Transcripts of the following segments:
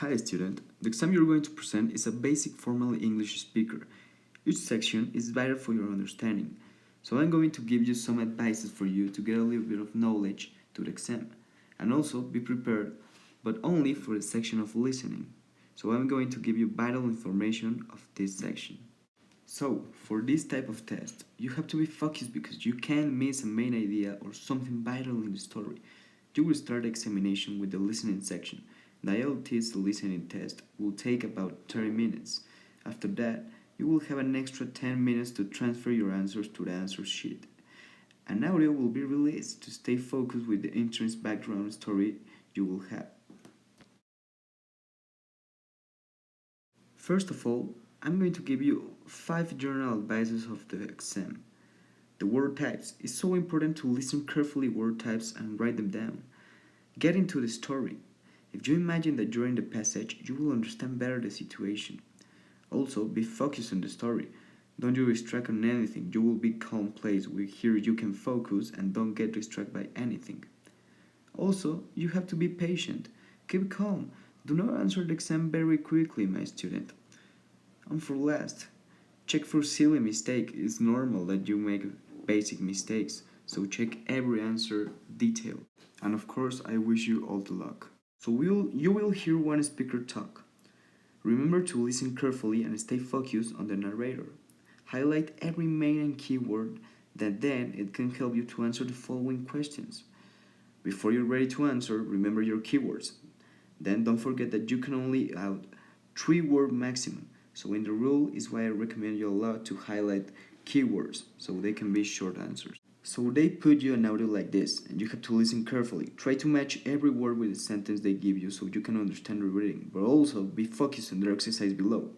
Hi student, the exam you're going to present is a basic formal English speaker. Each section is vital for your understanding, so I'm going to give you some advices for you to get a little bit of knowledge to the exam. And also be prepared, but only for the section of listening. So I'm going to give you vital information of this section. So, for this type of test, you have to be focused because you can't miss a main idea or something vital in the story. You will start the examination with the listening section. The IELTS listening test will take about 30 minutes. After that, you will have an extra 10 minutes to transfer your answers to the answer sheet. An audio will be released to stay focused with the entrance background story you will have. First of all, I'm going to give you 5 general advices of the exam. The word types. It's so important to listen carefully word types and write them down. Get into the story. If you imagine that you're in the passage, you will understand better the situation. Also, be focused on the story. Don't you distract on anything. You will be calm place where here you can focus and don't get distracted by anything. Also, you have to be patient. Keep calm. Do not answer the exam very quickly, my student. And for last, check for silly mistake. It's normal that you make basic mistakes, so check every answer detailed. And of course, I wish you all the luck. So you will hear one speaker talk. Remember to listen carefully and stay focused on the narrator. Highlight every main and key word, that then it can help you to answer the following questions. Before you're ready to answer, remember your keywords. Then don't forget that you can only add 3-word maximum. So in the rule is why I recommend you a lot to highlight keywords so they can be short answers. So they put you an audio like this and you have to listen carefully. Try to match every word with the sentence they give you so you can understand the reading, but also be focused on the exercise below.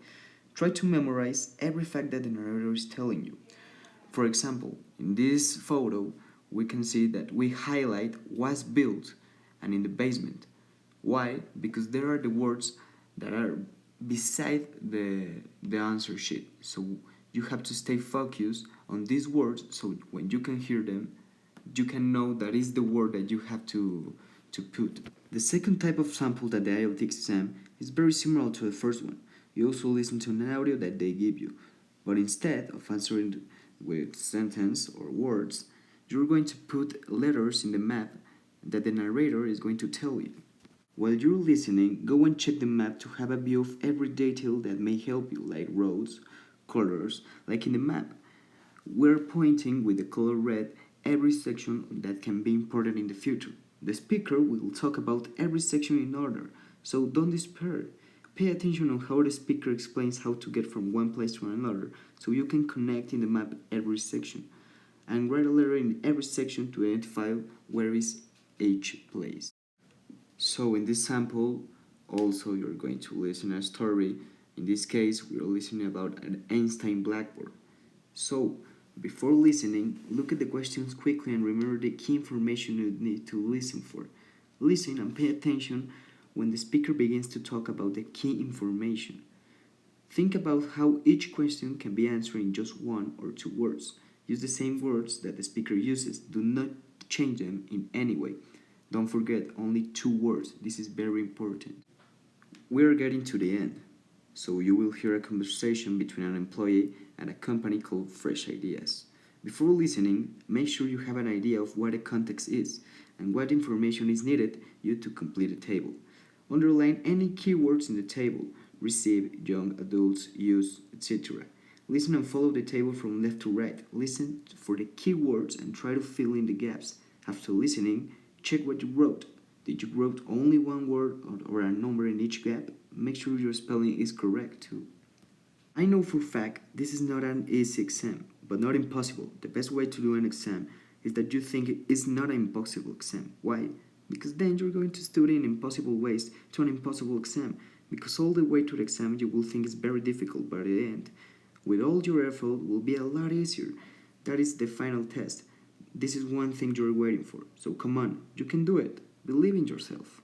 Try to memorize every fact that the narrator is telling you. For example, in this photo, we can see that we highlight was built and in the basement. Why? Because there are the words that are beside the answer sheet. So you have to stay focused on these words so when you can hear them, you can know that is the word that you have to put. The second type of sample that the IELTS exam is very similar to the first one. You also listen to an audio that they give you, but instead of answering with sentence or words, you're going to put letters in the map that the narrator is going to tell you. While you're listening, go and check the map to have a view of every detail that may help you, like roads, colors, like in the map. We're pointing with the color red every section that can be important in the future. The speaker will talk about every section in order, so don't despair. Pay attention on how the speaker explains how to get from one place to another, so you can connect in the map every section. And write a letter in every section to identify where is each place. So in this sample, also you're going to listen a story. In this case, we're listening about an Einstein blackboard. So, before listening, look at the questions quickly and remember the key information you need to listen for. Listen and pay attention when the speaker begins to talk about the key information. Think about how each question can be answered in just 1 or 2 words. Use the same words that the speaker uses. Do not change them in any way. Don't forget, only 2 words. This is very important. We are getting to the end, so you will hear a conversation between an employee and a company called Fresh Ideas. Before listening, make sure you have an idea of what the context is and what information is needed you to complete the table. Underline any keywords in the table: receive, young, adults, use, etc. Listen and follow the table from left to right. Listen for the keywords and try to fill in the gaps. After listening, check what you wrote. Did you wrote only 1 word or a number in each gap? Make sure your spelling is correct too. I know for a fact this is not an easy exam, but not impossible. The best way to do an exam is that you think it's not an impossible exam. Why? Because then you're going to study in impossible ways to an impossible exam. Because all the way to the exam you will think it's very difficult, but at the end, with all your effort, will be a lot easier. That is the final test. This is one thing you're waiting for. So come on, you can do it. Believe in yourself.